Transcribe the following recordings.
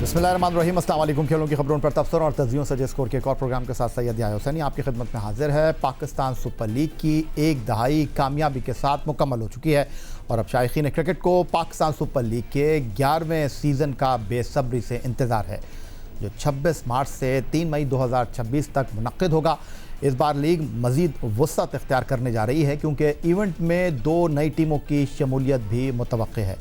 बिस्मिल्लाहिर्रहमानिर्रहीम, अस्सलाम वालेकुम। खेलों की खबरों पर तबसर और तज्जियों से स्कोर के एक और प्रोग्राम के साथ सैयद याह्या हुसैनी आपकी खिदमत में हाजिर है। पाकिस्तान सुपर लीग की एक दहाई कामयाबी के साथ मुकम्मल हो चुकी है और अब शायकीन क्रिकेट को पाकिस्तान सुपर लीग के 11वें सीज़न का बेसब्री से इंतज़ार है, जो 26 मार्च से 3 मई 2026 तक मुनक्किद होगा। इस बार लीग मज़ीद वसअत इख्तियार करने जा रही है क्योंकि इवेंट में 2 नई टीमों की शमूलियत भी मुतवक्किल है,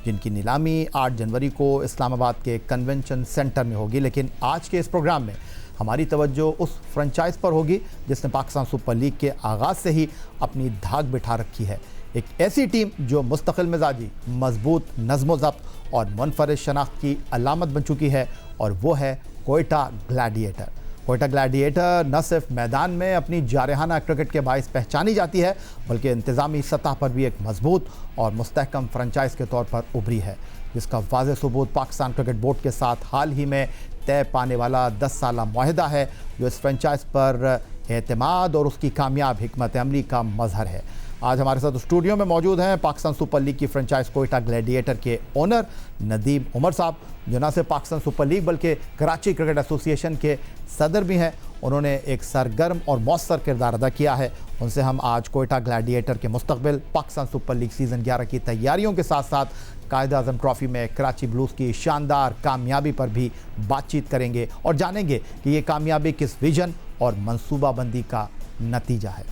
जिनकी नीलामी 8 जनवरी को इस्लामाबाद के कन्वेंशन सेंटर में होगी। लेकिन आज के इस प्रोग्राम में हमारी तवज्जो उस फ्रेंचाइज पर होगी जिसने पाकिस्तान सुपर लीग के आगाज़ से ही अपनी धाक बिठा रखी है। एक ऐसी टीम जो मुस्तकिल मिजाजी, मजबूत नज़्म ज़ब्त और मुनफरिद शनाख्त की अलामत बन चुकी है, और वो है कोयटा ग्लैडिएटर। कोयटा ग्लैडिएटर न सिर्फ मैदान में अपनी जारहाना क्रिकेट के बाइस पहचानी जाती है, बल्कि इंतज़ामी सतह पर भी एक मजबूत और मुस्तहकम फ्रेंचाइज के तौर पर उभरी है, जिसका वाज़ेह सबूत पाकिस्तान क्रिकेट बोर्ड के साथ हाल ही में तय पाने वाला 10 साला मुआहदा है, जो इस फ्रेंचाइज पर एतमाद और उसकी कामयाब हिकमत अमली का मजहर है। आज हमारे साथ स्टूडियो में मौजूद हैं पाकिस्तान सुपर लीग की फ्रेंचाइज कोयटा ग्लैडिएटर के ओनर नदीम उमर साहब, जो न सिर्फ पाकिस्तान सुपर लीग बल्कि कराची क्रिकेट एसोसिएशन के सदर भी हैं। उन्होंने एक सरगर्म और मौसर किरदार अदा किया है। उनसे हम आज कोयटा ग्लैडिएटर के मुस्तकबिल, पाकिस्तान सुपर लीग सीज़न 11 की तैयारियों के साथ साथ कायद-ए-आज़म ट्रॉफ़ी में कराची ब्लूज़ की शानदार कामयाबी पर भी बातचीत करेंगे और जानेंगे कि ये कामयाबी किस विजन और मनसूबाबंदी का नतीजा है।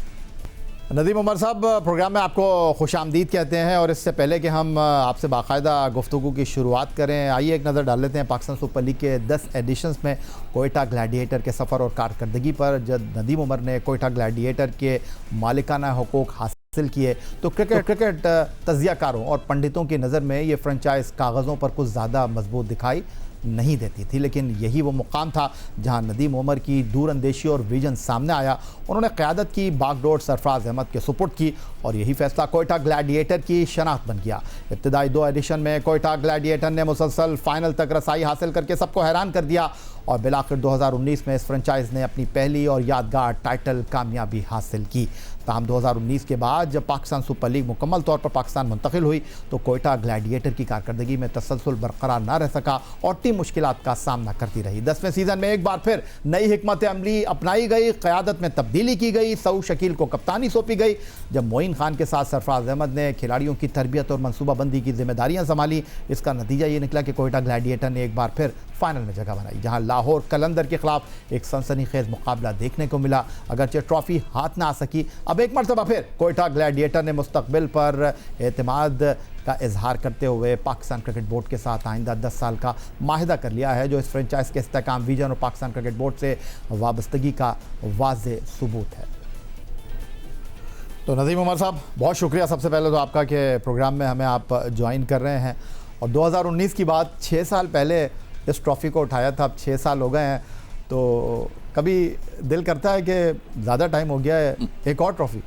नदीम उमर साहब, प्रोग्राम में आपको खुशामदीद कहते हैं, और इससे पहले कि हम आपसे बाकायदा गुफ्तगू की शुरुआत करें, आइए एक नज़र डाल लेते हैं पाकिस्तान सुपर लीग के 10 एडिशंस में कोयटा ग्लैडिएटर के सफ़र और कारकर्दगी पर। जब नदीम उमर ने कोयटा ग्लैडिएटर के मालिकाना हुकूक हासिल किए तो क्रिकेट तज्ज़ियाकारों और पंडितों की नज़र में ये फ्रेंचाइज कागज़ों पर कुछ ज़्यादा मजबूत दिखाई नहीं देती थी, लेकिन यही वो मुकाम था जहां नदीम उमर की दूरअंदेशी और विजन सामने आया। उन्होंने क़यादत की बागडोर सरफराज अहमद के सुपुर्द की और यही फैसला कोयटा ग्लैडिएटर की शनाख्त बन गया। इब्तदाई 2 एडिशन में कोयटा ग्लैडिएटर ने मुसलसल फाइनल तक रसाई हासिल करके सबको हैरान कर दिया और बिलाखिर 2019 में इस फ्रेंचाइज ने अपनी पहली और यादगार टाइटल कामयाबी हासिल की। ताहम 2019 के बाद जब पाकिस्तान सुपर लीग मुकम्मल तौर पर पाकिस्तान मुंतकिल हुई तो कोयटा ग्लैडिएटर की कारकर्दगी में तसलसल बरकरार ना रह सका और टीम मुश्किलात का सामना करती रही। 10वें सीज़न में एक बार फिर नई हिकमत अमली अपनाई गई, क़यादत में तब्दीली की गई, सऊ शकील को कप्तानी सौंपी गई। जब मोइन खान के साथ सरफराज अहमद ने खिलाड़ियों की तरबियत और मनसूबाबंदी की जिम्मेदारियाँ संभाली, इसका नतीजा ये निकला कि कोयटा ग्लैडिएटर ने एक बार फिर फाइनल में जगह बनाई, जहां लाहौर कलंदर के खिलाफ एक सनसनीखेज मुकाबला देखने को मिला। अगरचे ट्रॉफी हाथ ना आ सकी, अब एक मरतबा फिर कोयटा ग्लैडिएटर ने मुस्तकबिल पर एतमाद का इजहार करते हुए पाकिस्तान क्रिकेट बोर्ड के साथ आइंदा 10 साल का माहिदा कर लिया है, जो इस फ्रेंचाइज के इस्तेहकाम, विजन और पाकिस्तान क्रिकेट बोर्ड से वाबस्तगी का वाज़ेह सबूत है। तो नदीम उमर साहब, बहुत शुक्रिया सबसे पहले तो आपका कि प्रोग्राम में हमें आप ज्वाइन कर रहे हैं। और 2019 की बात, 6 साल पहले इस ट्रॉफ़ी को उठाया था, अब 6 साल हो गए हैं, तो कभी दिल करता है कि ज़्यादा टाइम हो गया है, एक और ट्रॉफ़ी?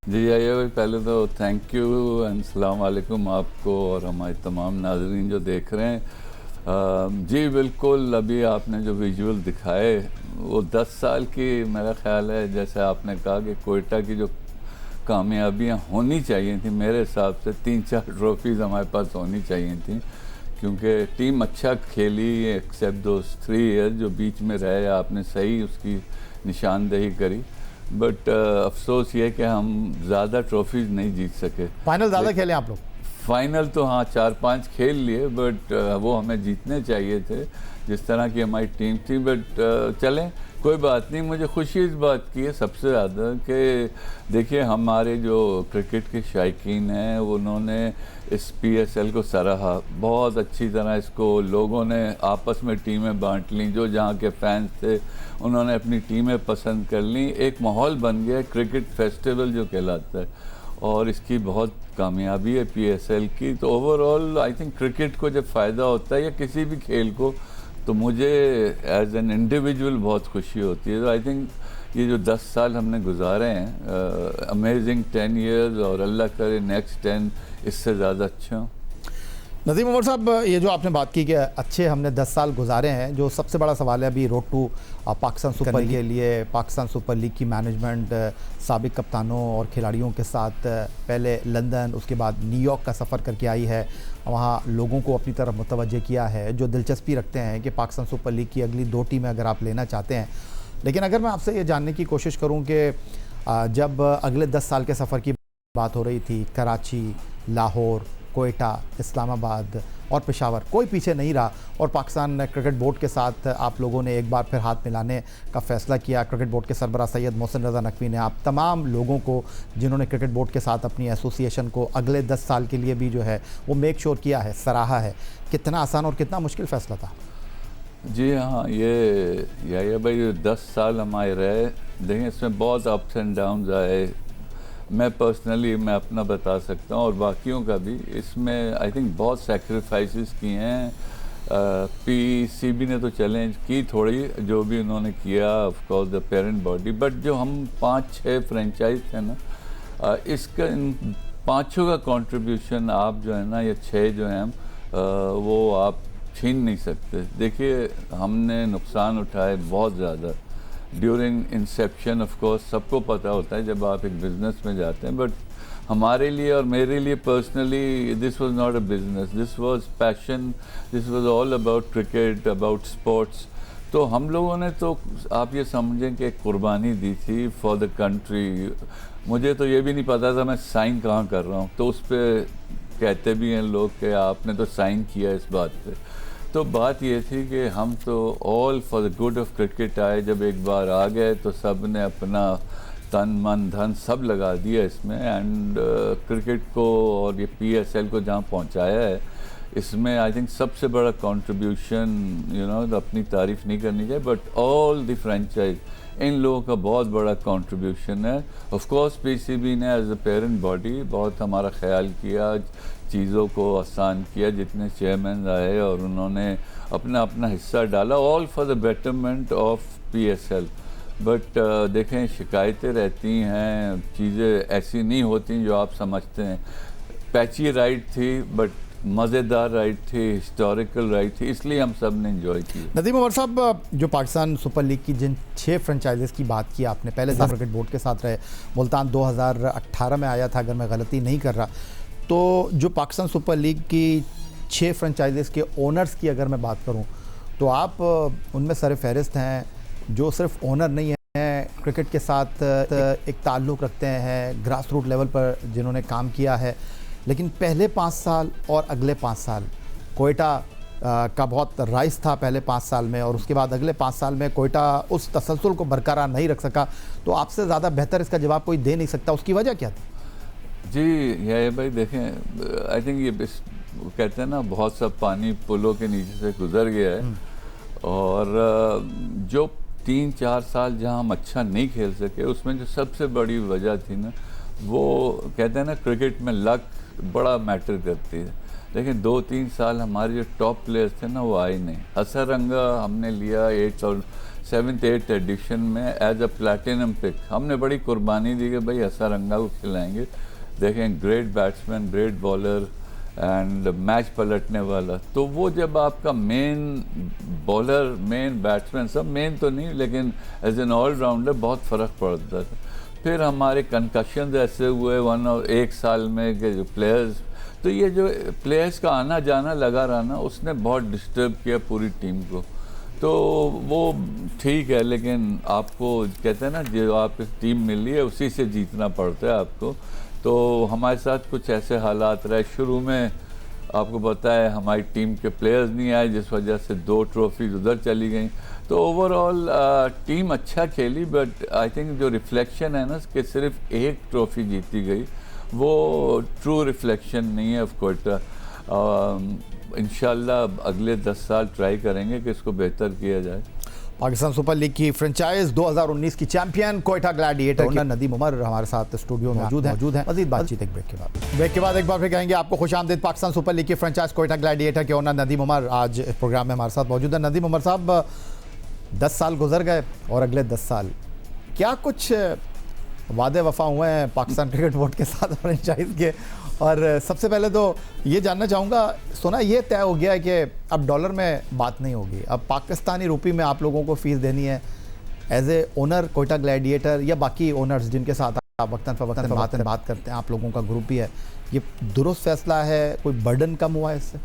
जी याह्या भाई, पहले तो थैंक यू एंड अस्सलाम वालेकुम आपको और हमारे तमाम नाज़रीन जो देख रहे हैं। जी बिल्कुल, अभी आपने जो विजुअल दिखाए वो 10 साल की, मेरा ख़्याल है जैसे आपने कहा कि कोयटा की जो कामयाबियाँ होनी चाहिए थी, मेरे हिसाब से 3-4 ट्रॉफ़ीज़ हमारे पास होनी चाहिए थी, क्योंकि टीम अच्छा खेली एक्सेप्ट दो 3 ईयर जो बीच में रहे, आपने सही उसकी निशानदेही करी। बट अफसोस ये कि हम ज़्यादा ट्रॉफीज़ नहीं जीत सके। फाइनल ज़्यादा खेले आप लोग? फाइनल तो हाँ 4-5 खेल लिए, बट वो हमें जीतने चाहिए थे जिस तरह की हमारी टीम थी। बट चलें, कोई बात नहीं। मुझे खुशी इस बात की है सबसे ज़्यादा कि देखिए हमारे जो क्रिकेट के शायकीन हैं उन्होंने इस PSL को सराहा, बहुत अच्छी तरह इसको लोगों ने आपस में टीमें बांट लीं, जो जहाँ के फैंस थे उन्होंने अपनी टीमें पसंद कर लीं, एक माहौल बन गया क्रिकेट फेस्टिवल जो कहलाता है, और इसकी बहुत कामयाबी है PSL की। तो ओवरऑल आई थिंक क्रिकेट को जब फ़ायदा होता है या किसी भी खेल को, तो मुझे एज एन इंडिविजुअल बहुत खुशी होती है। तो आई थिंक ये जो 10 साल हमने गुजारे हैं, अमेजिंग 10 ईयर्स, और अल्लाह करे नेक्स्ट 10 इससे ज़्यादा अच्छा हो। नदीम उमर साहब, ये जो आपने बात की कि अच्छे हमने 10 साल गुजारे हैं, जो सबसे बड़ा सवाल है अभी road to Pakistan Super League के लिए, पाकिस्तान सुपर लीग की मैनेजमेंट साबिक कप्तानों और खिलाड़ियों के साथ पहले लंदन, उसके बाद न्यूयॉर्क का सफ़र करके आई है, वहाँ लोगों को अपनी तरफ मुतवज्जे किया है, जो दिलचस्पी रखते हैं कि पाकिस्तान सुपर लीग की अगली 2 टीमें अगर आप लेना चाहते हैं। लेकिन अगर मैं आपसे ये जानने की कोशिश करूँ कि जब अगले 10 साल के सफ़र की बात हो रही थी, कराची, लाहौर, कोयटा, इस्लामाबाद और पेशावर, कोई पीछे नहीं रहा और पाकिस्तान क्रिकेट बोर्ड के साथ आप लोगों ने एक बार फिर हाथ मिलाने का फ़ैसला किया। क्रिकेट बोर्ड के सरबराह सैयद मोहसिन रज़ा नकवी ने आप तमाम लोगों को जिन्होंने क्रिकेट बोर्ड के साथ अपनी एसोसिएशन को अगले 10 साल के लिए भी जो है वो मेक श्योर किया है, सराहा है। कितना आसान और कितना मुश्किल फ़ैसला था? जी हाँ, ये भाई 10 साल हमारे रहे, देखिए इसमें बहुत अप्स एंड डाउन्स आए। मैं पर्सनली मैं अपना बता सकता हूँ और बाकियों का भी, इसमें आई थिंक बहुत सेक्रीफाइसेस किए हैं। पीसीबी ने तो चैलेंज की थोड़ी, जो भी उन्होंने किया, of course the parent body, but जो हम 5-6 फ्रेंचाइज थे ना, इसका इन 5 का कंट्रीब्यूशन आप जो है ना, ये 6 जो हैं वो आप छीन नहीं सकते। देखिए हमने नुकसान उठाए बहुत ज़्यादा ड्यूरिंग इंसेप्शन। ऑफ कोर्स सबको पता होता है जब आप एक बिज़नेस में जाते हैं, बट हमारे लिए और मेरे लिए personally this was not a business, this was passion, this was all about cricket, about sports. तो हम लोगों ने तो आप ये समझें कि कुर्बानी दी थी फॉर द कंट्री। मुझे तो ये भी नहीं पता था मैं साइन कहाँ कर रहा हूँ, तो उस पर कहते भी हैं लोग कि आपने तो साइन किया इस बात पे। तो बात ये थी कि हम तो all for the good of cricket आए, जब एक बार आ गए तो सब ने अपना तन मन धन सब लगा दिया इसमें, एंड क्रिकेट को और ये पीएसएल को जहाँ पहुँचाया है, इसमें आई थिंक सबसे बड़ा कंट्रीब्यूशन, यू नो, अपनी तारीफ नहीं करनी चाहिए, बट ऑल द फ्रेंचाइज, इन लोगों का बहुत बड़ा कंट्रीब्यूशन है। ऑफ कोर्स पीसीबी ने एज अ पेरेंट बॉडी बहुत हमारा ख्याल किया, चीज़ों को आसान किया, जितने चेयरमैन आए और उन्होंने अपना अपना हिस्सा डाला, all for the betterment of PSL. But देखें, शिकायतें रहती हैं, चीज़ें ऐसी नहीं होती जो आप समझते हैं। पैची राइड थी बट मज़ेदार राइड थी, हिस्टोरिकल राइड थी, इसलिए हम सब ने एंजॉय की। नदीम उमर साहब, जो पाकिस्तान सुपर लीग की जिन 6 फ्रेंचाइजीज़ की बात की आपने, पहले क्रिकेट बोर्ड के साथ रहे, मुल्तान 2018 में आया था अगर मैं गलती नहीं कर रहा। तो जो पाकिस्तान सुपर लीग की 6 फ्रेंचाइजीज़ के ओनर्स की अगर मैं बात करूं, तो आप उनमें सर फहरिस्त हैं, जो सिर्फ ओनर नहीं हैं, क्रिकेट के साथ एक ताल्लुक़ रखते हैं, ग्रास रूट लेवल पर जिन्होंने काम किया है। लेकिन पहले 5 साल और अगले 5 साल कोयटा का बहुत राइज था पहले 5 साल में, और उसके बाद अगले 5 साल में कोयटा उस तसलसल को बरकरार नहीं रख सका। तो आपसे ज़्यादा बेहतर इसका जवाब कोई दे नहीं सकता, उसकी वजह क्या थी? जी ये भाई देखें, आई थिंक ये कहते हैं ना, बहुत सा पानी पुलों के नीचे से गुजर गया है, और जो 3-4 साल जहां हम अच्छा नहीं खेल सके, उसमें जो सबसे बड़ी वजह थी ना, वो कहते हैं ना क्रिकेट में लक बड़ा मैटर करती है। लेकिन 2-3 साल हमारे जो टॉप प्लेयर्स थे ना, वो आए नहीं। हसरंगा हमने लिया 7th-8th एडिशन में एज अ प्लैटिनम पिक, हमने बड़ी कुर्बानी दी कि भाई हसरंगा को खिलाएंगे। देखें, great batsman, great bowler and match पलटने वाला। तो वो जब आपका मेन बॉलर, मेन बैट्समैन, सब मेन तो नहीं लेकिन एज एन ऑलराउंडर बहुत फ़र्क पड़ता था। फिर हमारे कंकशन ऐसे हुए 1 साल में कि जो प्लेयर्स, तो ये जो प्लेयर्स का आना जाना लगा रहा ना, उसने बहुत डिस्टर्ब किया पूरी टीम को। तो वो ठीक है, लेकिन आपको कहते हैं ना, जो आपकी टीम मिली है उसी से जीतना पड़ता है आपको। तो हमारे साथ कुछ ऐसे हालात रहे शुरू में, आपको पता है हमारी टीम के प्लेयर्स नहीं आए, जिस वजह से 2 ट्रॉफीज उधर चली गई। तो ओवरऑल टीम अच्छा खेली, बट आई थिंक जो रिफ्लेक्शन है ना कि सिर्फ 1 ट्रॉफी जीती गई, वो ट्रू रिफ्लेक्शन नहीं है ऑफ कोयटा। इंशाल्लाह अगले 10 साल ट्राई करेंगे कि इसको बेहतर किया जाए। पाकिस्तान सुपर लीग की फ्रेंचाइज 2019 की चैंपियन कोयटा ग्लैडिएटर के नदीम उमर हमारे साथ स्टूडियो में मौजूद है। मजीद बातचीत एक ब्रेक के बाद एक बार फिर कहेंगे आपको खुशामदीद। पाकिस्तान सुपर लीग की फ्रेंचाइज कोयटा ग्लैडिएटर के ओनर नदीम उमर आज प्रोग्राम में हमारे साथ मौजूद है। नदीम उमर साहब, 10 साल गुजर गए और अगले 10 साल क्या कुछ वादे वफा हुए हैं पाकिस्तान क्रिकेट बोर्ड के साथ फ्रेंचाइज के, और सबसे पहले तो ये जानना चाहूँगा, सुना ये तय हो गया है कि अब डॉलर में बात नहीं होगी, अब पाकिस्तानी रुपये में आप लोगों को फ़ीस देनी है as a owner Quetta gladiator या बाकी ओनर्स जिनके साथ आप वक्तन फ़वक्तन बात करते हैं, आप लोगों का ग्रुप भी है, ये दुरुस्त फैसला है? कोई बर्डन कम हुआ है इससे?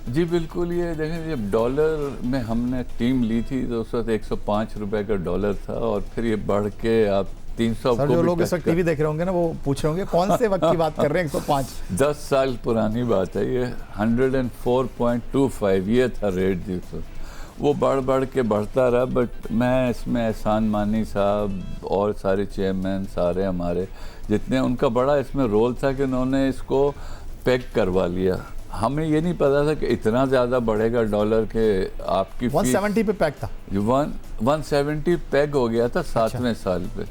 जी बिल्कुल, ये देखें जब डॉलर में हमने टीम ली थी तो उस वक्त 105 रुपए का डॉलर था और फिर ये बढ़ के आप 300 सर, जो लोग इस वक्त टीवी देख रहे होंगे ना वो पूछ रहे होंगे कौन से वक्त की बात कर रहे हैं 105? 10 साल पुरानी बात है ये। 104.25 ये था रेट जी उस वक्त। वो बढ़ के बढ़ता रहा, बट मैं इसमें एहसान मानी साहब और सारे चेयरमैन सारे हमारे जितने, उनका बड़ा इसमें रोल था कि उन्होंने इसको पैक करवा लिया। हमें ये नहीं पता था कि इतना ज़्यादा बढ़ेगा डॉलर के आपकी 170 पे पैक था, 170 पैक हो गया था 7वें साल पे,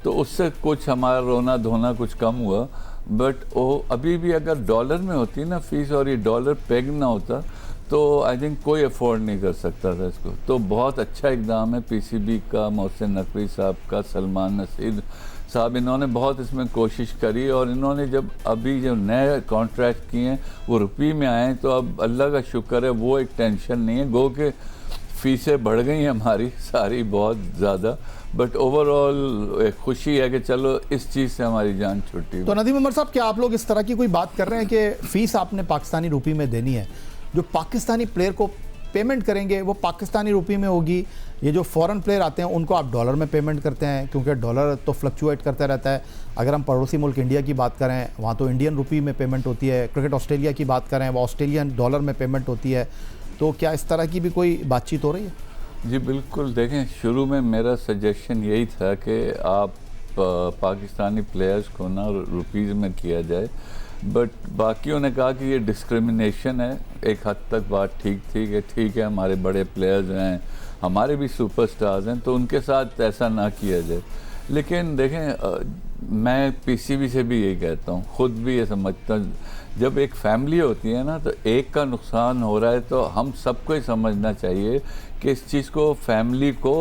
तो उससे कुछ हमारा रोना धोना कुछ कम हुआ। बट वो अभी भी अगर डॉलर में होती ना फीस और ये डॉलर पैक ना होता तो आई थिंक कोई अफोर्ड नहीं कर सकता था इसको। तो बहुत अच्छा इकदाम है पीसीबी का, मोहसिन नकवी साहब का, सलमान नसीर साहब, इन्होंने बहुत इसमें कोशिश करी और इन्होंने जब अभी जो नए कॉन्ट्रैक्ट किए हैं वो रुपये में आए तो अब अल्लाह का शुक्र है वो एक टेंशन नहीं है। गो के फीसें बढ़ गई हैं हमारी सारी बहुत ज़्यादा, बट ओवरऑल एक खुशी है कि चलो इस चीज़ से हमारी जान छुट्टी। तो नदीम उमर साहब, क्या आप लोग इस तरह की कोई बात कर रहे हैं कि फ़ीस आपने पाकिस्तानी रुपये में देनी है, जो पाकिस्तानी प्लेयर को पेमेंट करेंगे वो पाकिस्तानी रुपये में होगी, ये जो फॉरेन प्लेयर आते हैं उनको आप डॉलर में पेमेंट करते हैं क्योंकि डॉलर तो फ्लक्चुएट करता रहता है। अगर हम पड़ोसी मुल्क इंडिया की बात करें वहाँ तो इंडियन रुपये में पेमेंट होती है, क्रिकेट ऑस्ट्रेलिया की बात करें वो ऑस्ट्रेलियन डॉलर में पेमेंट होती है, तो क्या इस तरह की भी कोई बातचीत हो रही है? जी बिल्कुल, देखें शुरू में मेरा सजेशन यही था कि आप पाकिस्तानी प्लेयर्स को ना रुपीज़ में किया जाए, बट बाकियों ने कहा कि ये डिस्क्रिमिनेशन है। एक हद तक बात ठीक थी कि ठीक है हमारे बड़े प्लेयर्स हैं, हमारे भी सुपरस्टार्स हैं, तो उनके साथ ऐसा ना किया जाए। लेकिन देखें मैं पीसीबी से भी यही कहता हूँ, ख़ुद भी ये समझता हूँ, जब एक फैमिली होती है ना तो एक का नुकसान हो रहा है तो हम सबको ही समझना चाहिए कि इस चीज़ को फैमिली को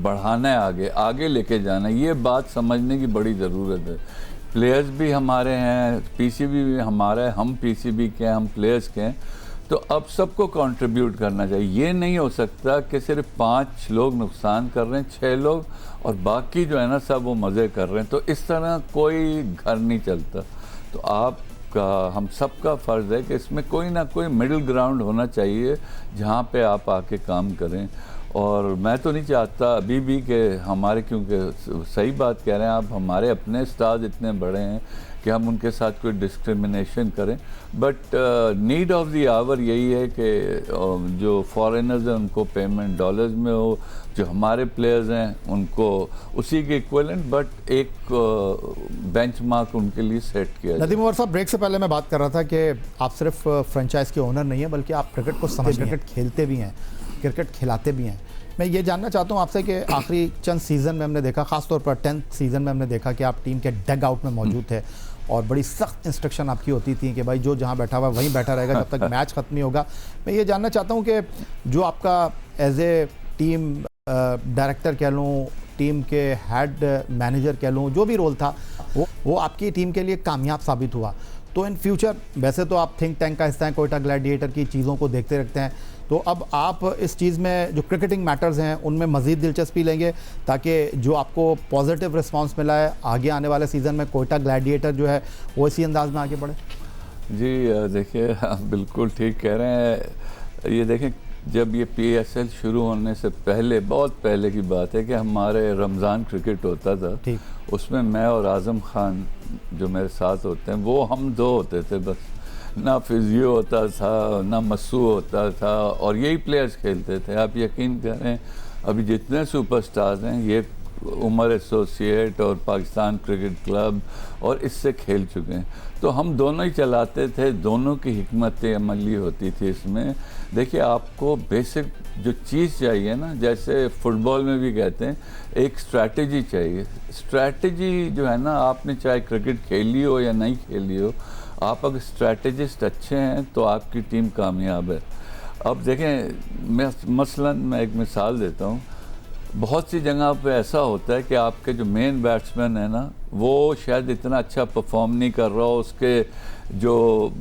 बढ़ाना है, आगे लेके जाना है। ये बात समझने की बड़ी ज़रूरत है। प्लेयर्स भी हमारे हैं, पीसीबी भी हमारा है, हम पीसीबी के हैं, हम प्लेयर्स के हैं, तो अब सबको कंट्रीब्यूट करना चाहिए। ये नहीं हो सकता कि सिर्फ 5 लोग नुकसान कर रहे हैं, 6 लोग और बाकी जो है ना सब वो मज़े कर रहे हैं, तो इस तरह कोई घर नहीं चलता। तो आपका हम सबका फ़र्ज़ है कि इसमें कोई ना कोई मिडिल ग्राउंड होना चाहिए जहाँ पे आप आके काम करें। और मैं तो नहीं चाहता अभी भी कि हमारे, क्योंकि सही बात कह रहे हैं आप, हमारे अपने स्टार्स इतने बड़े हैं कि हम उनके साथ कोई डिस्क्रिमिनेशन करें, but need of the hour यही है कि जो फॉरेनर्स हैं उनको पेमेंट डॉलर्स में हो, जो हमारे प्लेयर्स हैं उनको उसी के इक्वलेंट, बट एक बेंचमार्क उनके लिए सेट किया जाए। नदीम उमर साहब, ब्रेक से पहले मैं बात कर रहा था कि आप सिर्फ फ्रेंचाइज के ओनर नहीं हैं बल्कि आप क्रिकेट को समझ, क्रिकेट खेलते भी हैं, क्रिकेट खिलाते भी हैं। मैं ये जानना चाहता हूँ आपसे कि आखिरी चंद सीज़न में हमने देखा, ख़ासतौर पर 10th सीज़न में हमने देखा कि आप टीम के डग आउट में मौजूद थे और बड़ी सख्त इंस्ट्रक्शन आपकी होती थी कि भाई जो जहाँ बैठा हुआ वहीं बैठा रहेगा जब तक मैच ख़त्म नहीं होगा। मैं ये जानना चाहता हूँ कि जो आपका एज ए टीम डायरेक्टर कह लूँ, टीम के हेड मैनेजर कह लूँ, जो भी रोल था वो आपकी टीम के लिए कामयाब साबित हुआ, तो इन फ्यूचर, वैसे तो आप थिंक टैंक का हिस्सा हैं, कोयटा ग्लैडिएटर की चीज़ों को देखते रखते हैं, तो अब आप इस चीज़ में जो क्रिकेटिंग मैटर्स हैं उनमें मज़ीद दिलचस्पी लेंगे ताकि जो आपको पॉजिटिव रिस्पांस मिला है आगे आने वाले सीज़न में कोयटा ग्लैडिएटर जो है वो इसी अंदाज में आगे बढ़े? जी देखिए, आप बिल्कुल ठीक कह रहे हैं। ये देखें, जब ये PSL शुरू होने से पहले, बहुत पहले की बात है कि हमारे रमज़ान क्रिकेट होता था, उसमें मैं और आज़म खान जो मेरे साथ होते हैं वो हम 2 होते थे बस, ना फिजियो होता था ना मस्सू होता था और यही प्लेयर्स खेलते थे। आप यकीन करें अभी जितने सुपरस्टार्स हैं ये उमर एसोसिएट और पाकिस्तान क्रिकेट क्लब और इससे खेल चुके हैं, तो हम दोनों ही चलाते थे, दोनों की हिकमत अमली होती थी इसमें। देखिए, आपको बेसिक जो चीज़ चाहिए ना, जैसे फुटबॉल में भी कहते हैं एक स्ट्रैटेजी चाहिए। स्ट्रैटेजी जो है ना, आपने चाहे क्रिकेट खेली हो या नहीं खेली हो, आप अगर स्ट्रैटेजिस्ट अच्छे हैं तो आपकी टीम कामयाब है। अब देखें, मसलन मैं एक मिसाल देता हूँ, बहुत सी जगह पे ऐसा होता है कि आपके जो मेन बैट्समैन है ना, वो शायद इतना अच्छा परफॉर्म नहीं कर रहा हो, उसके जो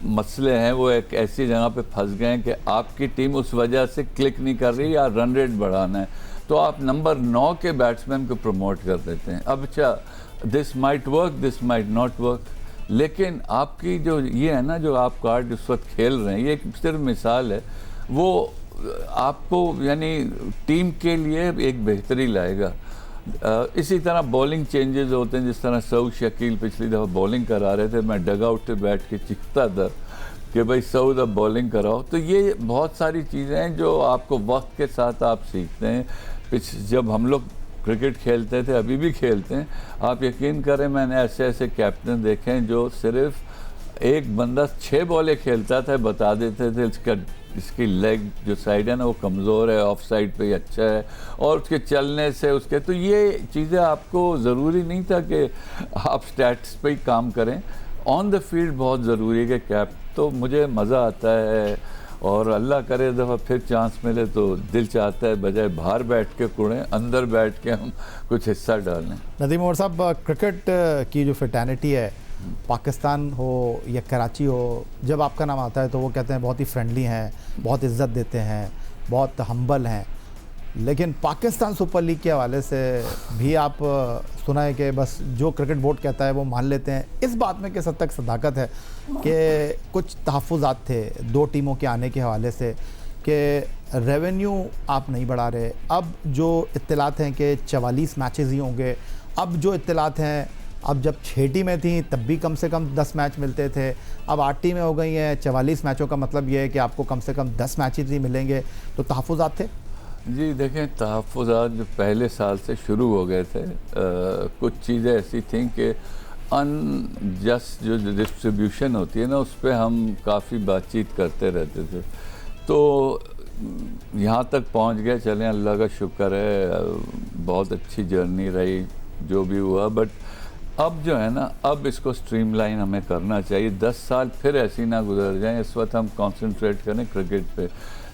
मसले हैं वो एक ऐसी जगह पे फंस गए हैं कि आपकी टीम उस वजह से क्लिक नहीं कर रही या रन रेट बढ़ाना है, तो आप नंबर 9 के बैट्समैन को प्रमोट कर देते हैं। अब अच्छा, this might work, this might not work, लेकिन आपकी जो ये है ना, जो आप कार्ड इस वक्त खेल रहे हैं, ये एक सिर्फ मिसाल है, वो आपको यानी टीम के लिए एक बेहतरी लाएगा। इसी तरह बॉलिंग चेंजेस होते हैं, जिस तरह सऊद शकील पिछली दफ़ा बॉलिंग करा रहे थे, मैं डग आउट पे बैठ के चीखता था कि भाई सऊद अब बॉलिंग कराओ। तो ये बहुत सारी चीज़ें हैं जो आपको वक्त के साथ आप सीखते हैं। जब हम लोग क्रिकेट खेलते थे, अभी भी खेलते हैं, आप यकीन करें मैंने ऐसे ऐसे कैप्टन देखे हैं जो सिर्फ एक बंदा 6 बॉलें खेलता था, बता देते थे इसकी लेग जो साइड है ना वो कमज़ोर है, ऑफ साइड पे ही अच्छा है, और उसके चलने से उसके, तो ये चीज़ें आपको ज़रूरी नहीं था कि आप स्टैट्स पे ही काम करें, ऑन द फील्ड बहुत ज़रूरी है कि तो मुझे मज़ा आता है, और अल्लाह करे दफ़ा फिर चांस मिले तो दिल चाहता है बजाय बाहर बैठ के कुड़ें, अंदर बैठ के हम कुछ हिस्सा डालें। नदीम उमर साहब, क्रिकेट की जो फ्रेटर्निटी है, पाकिस्तान हो या कराची हो, जब आपका नाम आता है तो वो कहते हैं बहुत ही फ्रेंडली हैं, बहुत इज़्ज़त देते हैं, बहुत हम्बल हैं, लेकिन पाकिस्तान सुपर लीग के हवाले से भी आप सुना है कि बस जो क्रिकेट बोर्ड कहता है वो मान लेते हैं। इस बात में किस हद तक सदाकत है कि कुछ तहफ़्फ़ुज़ात थे 2 टीमों के आने के हवाले से कि रेवेन्यू आप नहीं बढ़ा रहे, अब जो इत्तलात हैं कि 44 मैचेस ही होंगे, अब जो इत्तलात हैं, अब जब 6 टीमें थीं तब भी कम से कम 10 मैच मिलते थे, अब 8 टीमें हो गई हैं, 44 मैचों का मतलब ये है कि आपको कम से कम 10 मैचेस ही मिलेंगे, तो तहफ़्फ़ुज़ात थे? जी देखें, तहफ़्फ़ुज़ात जो पहले साल से शुरू हो गए थे, कुछ चीज़ें ऐसी थीं कि अनजस्ट जो डिस्ट्रीब्यूशन होती है ना, उस पर हम काफ़ी बातचीत करते रहते थे, तो यहाँ तक पहुँच गए। चलें, अल्लाह का शुक्र है, बहुत अच्छी जर्नी रही जो भी हुआ, बट अब जो है ना, अब इसको स्ट्रीमलाइन हमें करना चाहिए। 10 साल फिर ऐसी ना गुजर जाएं, इस वक्त हम कंसंट्रेट करें क्रिकेट पे।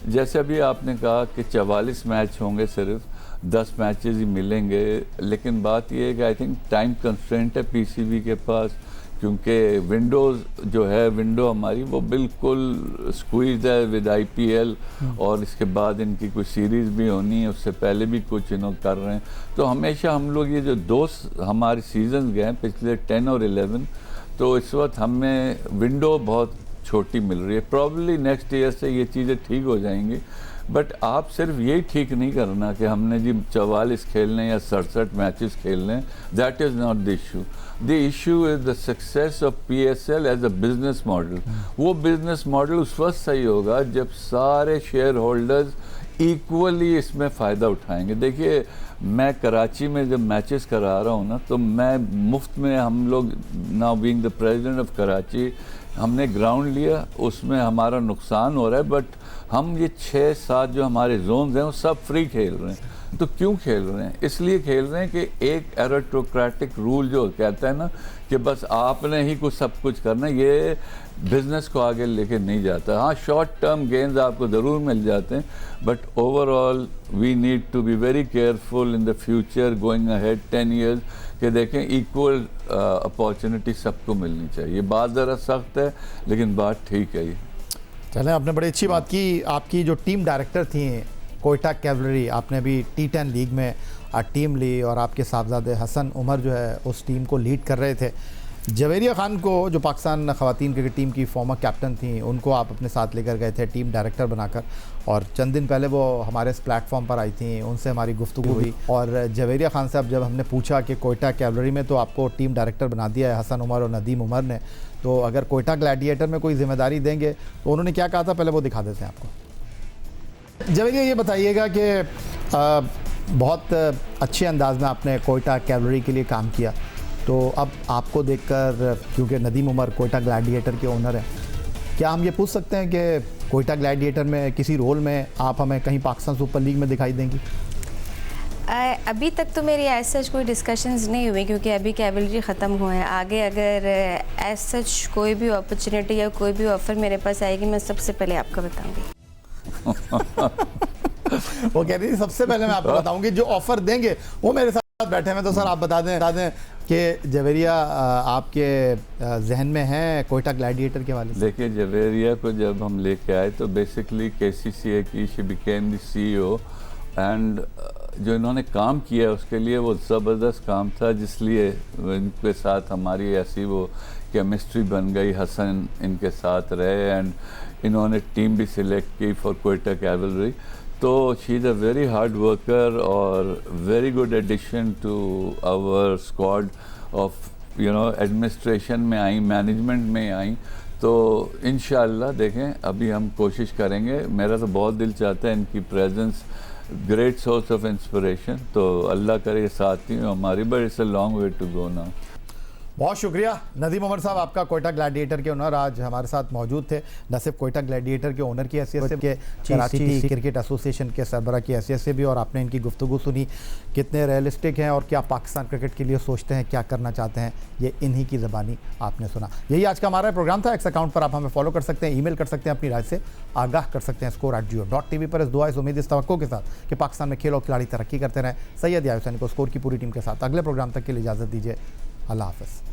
जैसे अभी आपने कहा कि 44 मैच होंगे, सिर्फ 10 मैचेस ही मिलेंगे, लेकिन बात यह है कि आई थिंक टाइम कंस्ट्रेंट है पीसीबी के पास, क्योंकि विंडोज़ जो है, विंडो हमारी वो बिल्कुल स्क्वीज़ है विद आईपीएल, और इसके बाद इनकी कुछ सीरीज़ भी होनी है, उससे पहले भी कुछ इन्हों कर रहे हैं। तो हमेशा हम लोग ये जो 2 हमारे सीजन गए पिछले 10 और 11, तो इस वक्त हमें विंडो बहुत छोटी मिल रही है। प्रॉब्ली नेक्स्ट ईयर से ये चीज़ें ठीक हो जाएंगी, बट आप सिर्फ यही ठीक नहीं करना कि हमने जी 44 खेलने या 67 मैचेस खेलने, that is not the issue. The issue is the success of PSL as a business model. वो बिजनेस मॉडल उस वक्त सही होगा जब सारे शेयर होल्डर्स इक्वली इसमें फ़ायदा उठाएंगे। देखिए, मैं कराची में जब मैचेस करा रहा हूँ ना, तो मैं मुफ्त में, हम लोग now being the president of Karachi, हमने ग्राउंड लिया, उसमें हमारा नुकसान हो रहा है, बट हम ये 6-7 जो हमारे जोन्स हैं वो सब फ्री खेल रहे हैं। तो क्यों खेल रहे हैं? इसलिए खेल रहे हैं कि एक एरिस्टोक्रेटिक रूल जो कहता है ना कि बस आपने ही कुछ सब कुछ करना, ये बिजनेस को आगे लेके नहीं जाता। हाँ, शॉर्ट टर्म गेन्स आपको ज़रूर मिल जाते हैं, but overall we need to be very careful in the future going ahead 10 years कि देखें इक्वल अपॉर्चुनिटी सबको मिलनी चाहिए। बात ज़रा सख्त है, लेकिन बात ठीक है। ये चलें, आपने बड़ी अच्छी बात की। आपकी जो टीम डायरेक्टर थी कोयटा कैवलरी, आपने भी T10 लीग में टीम ली, और आपके साहबजादे हसन उमर जो है उस टीम को लीड कर रहे थे। जवेरिया खान को, जो पाकिस्तान ख़वातीन क्रिकेट टीम की फॉर्मर कैप्टन थी, उनको आप अपने साथ लेकर गए थे टीम डायरेक्टर बनाकर, और चंद दिन पहले वो हमारे इस प्लेटफॉर्म पर आई थी, उनसे हमारी गुफ्तगू हुई। और जवेरिया खान साहब, जब हमने पूछा कि कोयटा कैवलरी में तो आपको टीम डायरेक्टर बना दिया है हसन उमर और नदीम उमर ने, तो अगर कोयटा ग्लैडिएटर में कोई जिम्मेदारी देंगे, तो उन्होंने क्या कहा था, पहले वो दिखा देते हैं आपको। जवेरिया, ये बताइएगा कि बहुत अच्छे अंदाज में आपने कोयटा कैवलरी के लिए काम किया, तो अब आपको देखकर, क्योंकि नदीम उमर कोयटा ग्लैडिएटर के ओनर हैं, क्या हम ये पूछ सकते हैं कि कोयटा ग्लैडिएटर में किसी रोल में आप हमें कहीं पाकिस्तान सुपर लीग में दिखाई देंगी? अभी तक तो मेरी एज सच कोई डिस्कशंस नहीं हुई, क्योंकि अभी कैवलरी ख़त्म हुए हैं। आगे अगर एज सच कोई भी अपॉर्चुनिटी या कोई भी ऑफ़र मेरे पास आएगी, मैं सबसे पहले आपको बताऊंगी। वो कह रही थी सबसे पहले मैं आपको बताऊंगी जो ऑफर देंगे वो मेरे साथ बैठे हैं। तो सर आप बता दें कि जवेरिया आपके जहन में है कोयटा ग्लैडिएटर के वाले से? देखिए, जवेरिया को जब हम लेके आए तो बेसिकली KCCA की she became the CEO, and जो इन्होंने काम किया उसके लिए वो ज़बरदस्त काम था, जिसलिए इनके साथ हमारी ऐसी वो केमिस्ट्री बन गई। हसन इनके साथ रहे एंड इन्होंने टीम भी सिलेक्ट की फॉर कोयटा कैवलरी। तो she is a very hard worker और very good addition to our squad of administration में आई, मैनेजमेंट में आई। तो इंशाअल्लाह देखें, अभी हम कोशिश करेंगे। मेरा तो बहुत दिल चाहता है इनकी presence, great source of inspiration. तो अल्लाह करे साथ ही हमारी, but it's a long way to go now. बहुत शुक्रिया नदीम उमर साहब, आपका कोयटा ग्लैडिएटर के ओनर आज हमारे साथ मौजूद थे। न सिर्फ कोयटा ग्लैडिएटर के ओनर की हैसियत से, के कराची क्रिकेट एसोसिएशन के सरबरा की हैसियत से भी, और आपने इनकी गुफ्तगू सुनी, कितने रियलिस्टिक हैं और क्या पाकिस्तान क्रिकेट के लिए सोचते हैं, क्या करना चाहते हैं, ये इन्हीं की ज़बानी आपने सुना। यही आज का हमारा प्रोग्राम था। एक्स अकाउंट पर आप हमें फॉलो कर सकते हैं, ईमेल कर सकते हैं, अपनी राय से आगाह कर सकते हैं score@jio.tv पर। इस दुआ, इस उम्मीद, इस तवक्को के साथ कि पाकिस्तान में खेल और खिलाड़ी तरक्की करते रहें। सैयद याहिया हुसैनी को स्कोर की पूरी टीम के साथ अगले प्रोग्राम तक के लिए इजाज़त दीजिए। अल्लाह हाफ़िज़।